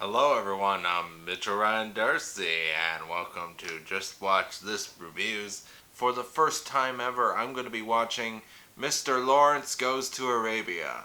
Hello everyone, I'm Mitchell Ryan Darcy, and welcome to Just Watch This Reviews. For the first time ever, I'm going to be watching Mr. Lawrence Goes to Arabia.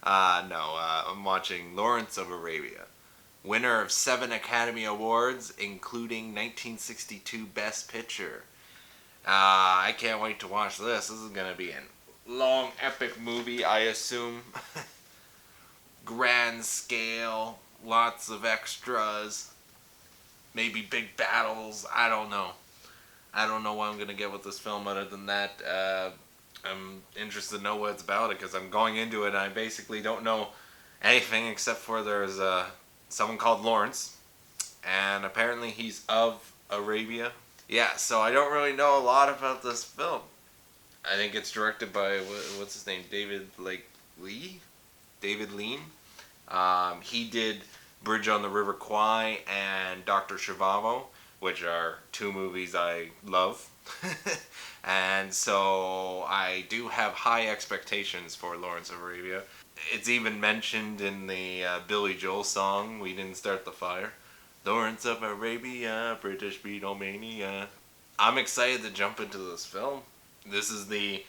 I'm watching Lawrence of Arabia. Winner of 7 Academy Awards, including 1962 Best Picture. I can't wait to watch this. This is going to be a long, epic movie, I assume. Grand scale, lots of extras, maybe big battles. I don't know. I don't know what I'm gonna get with this film. Other than that, I'm interested to know what it's about because I'm going into it and I basically don't know anything except for there's someone called Lawrence, and apparently he's of Arabia. Yeah, so I don't really know a lot about this film. I think it's directed by what's his name, Lee, David Lean. He did Bridge on the River Kwai and Dr. Zhivago, which are two movies I love. And so I do have high expectations for Lawrence of Arabia. It's even mentioned in the Billy Joel song, We Didn't Start the Fire. Lawrence of Arabia, British Beatlemania. I'm excited to jump into this film. This is the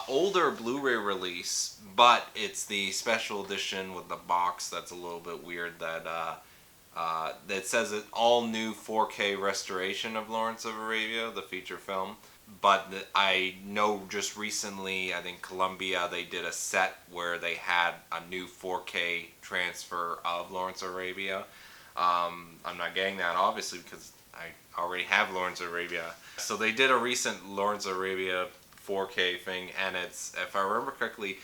older Blu-ray release, but it's the special edition with the box that's a little bit weird. That says it all new 4K restoration of Lawrence of Arabia, the feature film. But I know just recently, I think Columbia, they did a set where they had a new 4K transfer of Lawrence of Arabia. I'm not getting that obviously because I already have Lawrence of Arabia. So they did a recent Lawrence of Arabia 4K thing, and it's, if I remember correctly,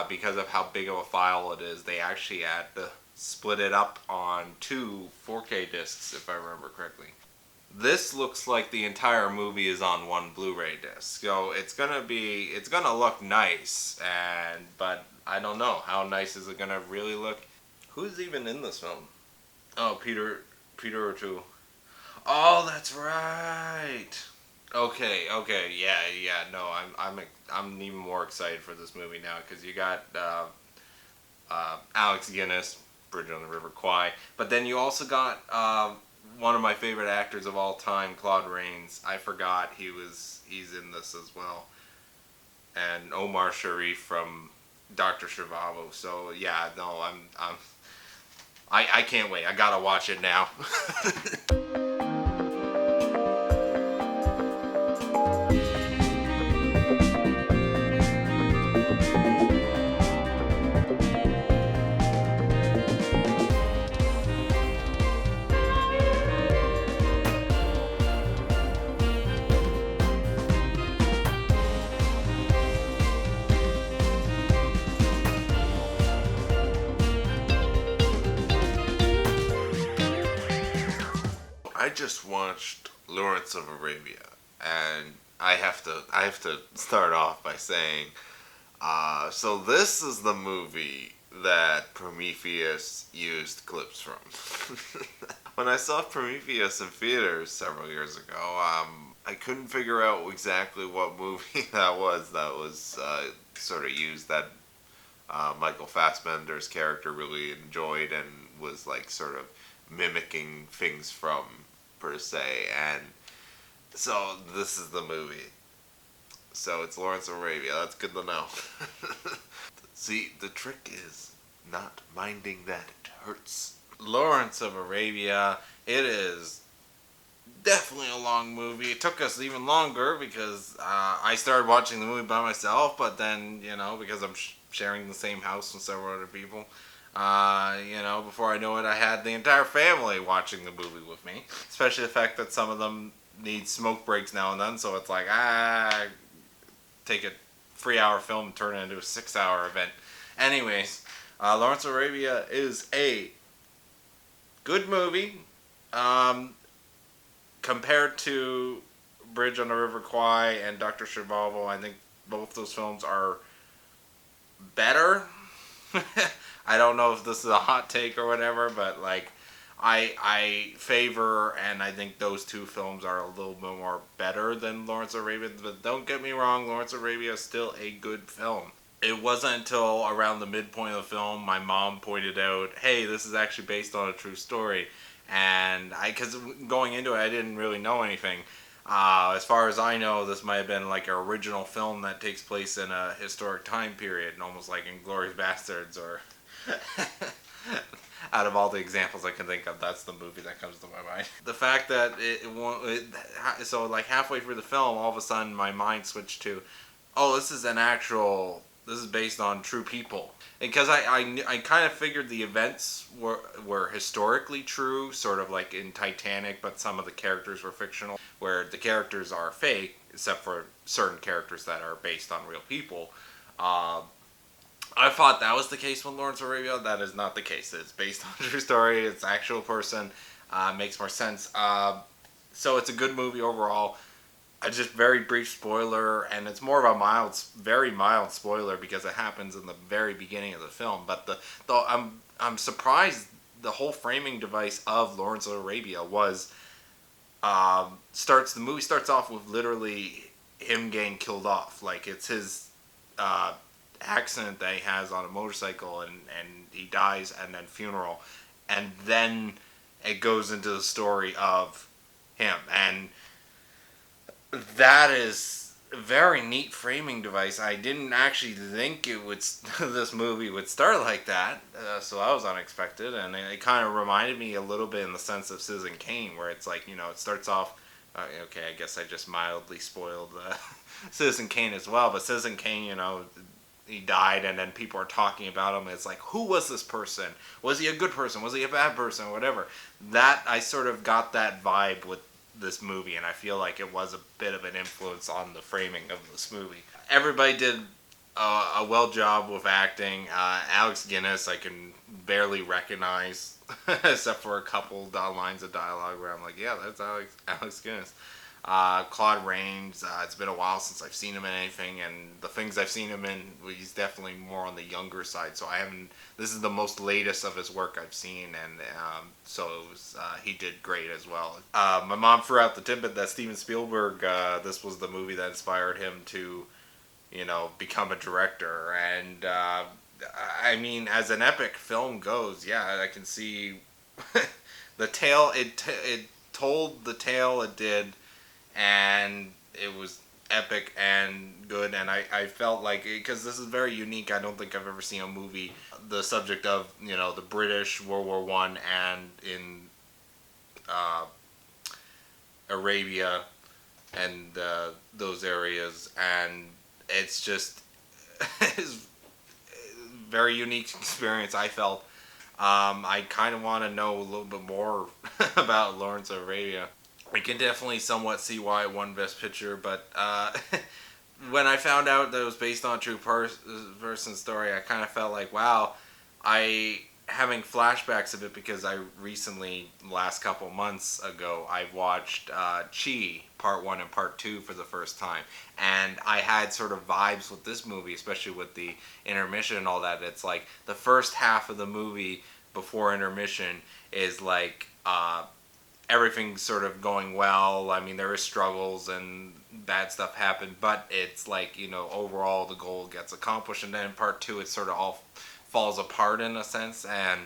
because of how big of a file it is, they actually had to split it up on 2 4K discs, if I remember correctly. This looks like the entire movie is on one Blu-ray disc, so it's gonna look nice, but I don't know how nice is it gonna really look. Who's even in this film? Oh, Peter O'Toole. Oh, that's right. Okay, yeah. No, I'm even more excited for this movie now because you got Alex Guinness, Bridge on the River Kwai, but then you also got one of my favorite actors of all time, Claude Rains. I forgot he's in this as well, and Omar Sharif from Dr. Zhivago. So yeah, no, I can't wait. I gotta watch it now. I just watched Lawrence of Arabia, and I have to start off by saying, so this is the movie that Prometheus used clips from. When I saw Prometheus in theaters several years ago, I couldn't figure out exactly what movie that was sort of used that Michael Fassbender's character really enjoyed and was like sort of mimicking things from, per se. And so this is the movie. So it's Lawrence of Arabia. That's good to know. See, the trick is not minding that it hurts. Lawrence of Arabia, it is definitely a long movie. It took us even longer because I started watching the movie by myself, but then, because I'm sharing the same house with several other people, before I know it, I had the entire family watching the movie with me. Especially the fact that some of them need smoke breaks now and then, so it's like, take a 3-hour film and turn it into a 6-hour event. Anyways, Lawrence of Arabia is a good movie. Compared to Bridge on the River Kwai and Dr. Zhivago, I think both those films are better. I don't know if this is a hot take or whatever, but like I favor, and I think those two films are a little bit more better than Lawrence of Arabia. But don't get me wrong, Lawrence of Arabia is still a good film. It wasn't until around the midpoint of the film my mom pointed out, hey, this is actually based on a true story. And because going into it, I didn't really know anything. As far as I know, this might have been like an original film that takes place in a historic time period, almost like Inglourious Bastards, or out of all the examples I can think of, that's the movie that comes to my mind. The fact that so like halfway through the film, all of a sudden my mind switched to, oh, this is based on true people. Because I kind of figured the events were historically true, sort of like in Titanic, but some of the characters were fictional, where the characters are fake, except for certain characters that are based on real people. Uh, I thought that was the case with Lawrence of Arabia. That is not the case. It's based on a true story. It's an actual person. Makes more sense. So it's a good movie overall. Just very brief spoiler, and it's more of a very mild spoiler because it happens in the very beginning of the film. But I'm surprised the whole framing device of Lawrence of Arabia was the movie starts off with literally him getting killed off. Like it's his accident that he has on a motorcycle, and he dies, and then funeral, and then it goes into the story of him. And that is a very neat framing device. I didn't actually think this movie would start like that, so that was unexpected, and it kind of reminded me a little bit in the sense of Citizen Kane, where it's like, it starts off, okay, I guess I just mildly spoiled Citizen Kane as well, but Citizen Kane, he died, and then people are talking about him. It's like, who was this person? Was he a good person? Was he a bad person? Whatever. That, I sort of got that vibe with this movie, and I feel like it was a bit of an influence on the framing of this movie. Everybody did a well job with acting. Alex Guinness, I can barely recognize, except for a couple lines of dialogue where I'm like, yeah, that's Alex Guinness. Claude Rains, it's been a while since I've seen him in anything, and the things I've seen him in, he's definitely more on the younger side, so this is the most latest of his work I've seen, and he did great as well. My mom threw out the tidbit that Steven Spielberg, this was the movie that inspired him to, become a director, and I mean, as an epic film goes, yeah, I can see it told the tale it did, and it was epic and good, and I felt like, because this is very unique, I don't think I've ever seen a movie the subject of the British, World War One, and in Arabia and those areas, and it's just it's a very unique experience. I felt I kind of want to know a little bit more about Lawrence of Arabia. I can definitely somewhat see why it won Best Picture, but when I found out that it was based on a true person story, I kind of felt like, wow, having flashbacks of it, because I recently, last couple months ago, I watched Chi, Part 1 and Part 2 for the first time, and I had sort of vibes with this movie, especially with the intermission and all that. It's like the first half of the movie before intermission is like everything's sort of going well. I mean, there is struggles and bad stuff happen, but it's like, overall the goal gets accomplished. And then in part two, it sort of all falls apart in a sense. And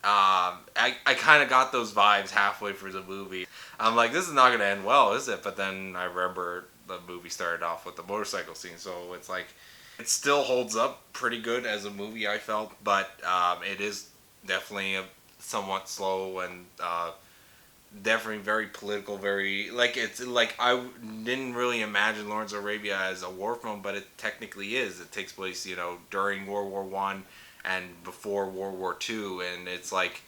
I kind of got those vibes halfway through the movie. I'm like, this is not going to end well, is it? But then I remember the movie started off with the motorcycle scene. So it's like, it still holds up pretty good as a movie, I felt. But it is definitely somewhat slow and definitely very political, very it's like I didn't really imagine Lawrence of Arabia as a war film, but it technically is. It takes place, during World War One and before World War Two, and it's like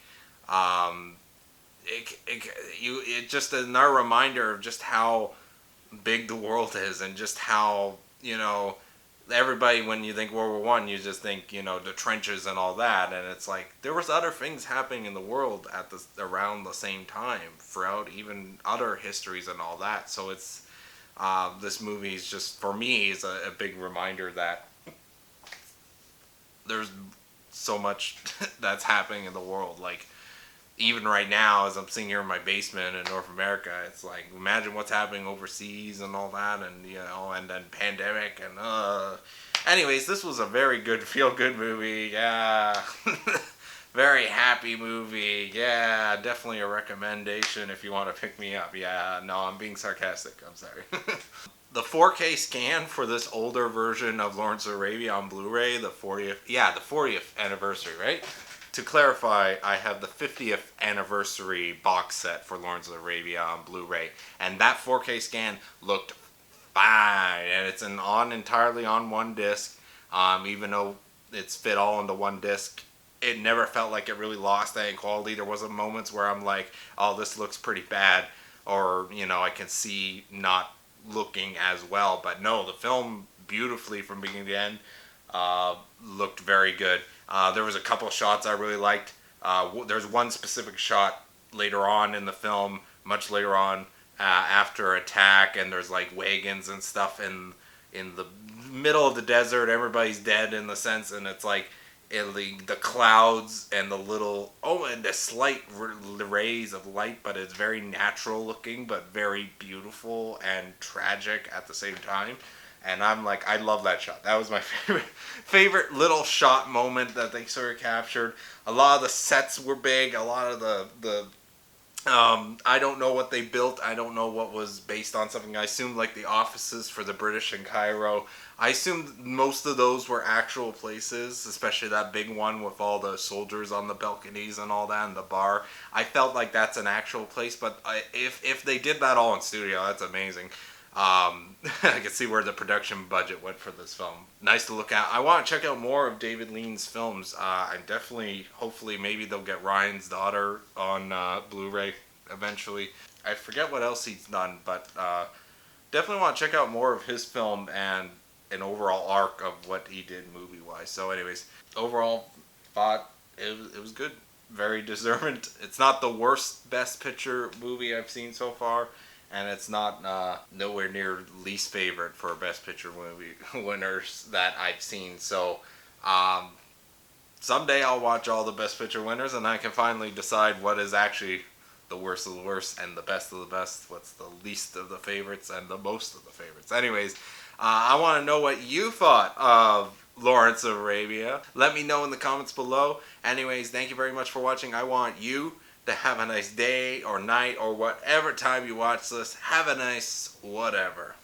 it just another reminder of just how big the world is, and just how everybody, when you think World War One, you just think the trenches and all that, and it's like there was other things happening in the world around the same time throughout even other histories and all that. So it's this movie is just, for me, is a big reminder that there's so much that's happening in the world. Like even right now, as I'm sitting here in my basement in North America, it's like, imagine what's happening overseas and all that, and and then pandemic, and Anyways, this was a very good, feel-good movie. Yeah. Very happy movie. Yeah, definitely a recommendation if you want to pick me up. Yeah, no, I'm being sarcastic. I'm sorry. The 4K scan for this older version of Lawrence of Arabia on Blu-ray, the 40th anniversary, right? To clarify, I have the 50th anniversary box set for Lawrence of Arabia on Blu-ray, and that 4K scan looked fine, and it's entirely on one disc. Even though it's fit all into one disc, it never felt like it really lost any quality. There wasn't moments where I'm like, oh, this looks pretty bad, or I can see not looking as well. But no, the film beautifully from beginning to end looked very good. There was a couple of shots I really liked. There's one specific shot later on in the film, much later on, after attack, and there's like wagons and stuff in the middle of the desert. Everybody's dead in the sense, and it's like the clouds and and the slight rays of light, but it's very natural looking, but very beautiful and tragic at the same time. And I'm like, I love that shot. That was my favorite little shot moment that they sort of captured. A lot of the sets were big. A lot of the I don't know what they built. I don't know what was based on something. I assumed like the offices for the British in Cairo. I assumed most of those were actual places, especially that big one with all the soldiers on the balconies and all that, and the bar. I felt like that's an actual place, but if they did that all in studio, that's amazing. I can see where the production budget went for this film. Nice to look at. I want to check out more of David Lean's films. I'm definitely, hopefully, maybe they'll get Ryan's Daughter on Blu-ray eventually. I forget what else he's done, but definitely want to check out more of his film and an overall arc of what he did movie-wise. So anyways, overall, thought it was good. Very deserving. It's not the worst Best Picture movie I've seen so far. And it's not nowhere near least favorite for Best Picture movie winners that I've seen. So someday I'll watch all the Best Picture winners, and I can finally decide what is actually the worst of the worst and the best of the best. What's the least of the favorites and the most of the favorites. Anyways, I want to know what you thought of Lawrence of Arabia. Let me know in the comments below. Anyways, thank you very much for watching. I want you to have a nice day or night or whatever time you watch this. Have a nice whatever.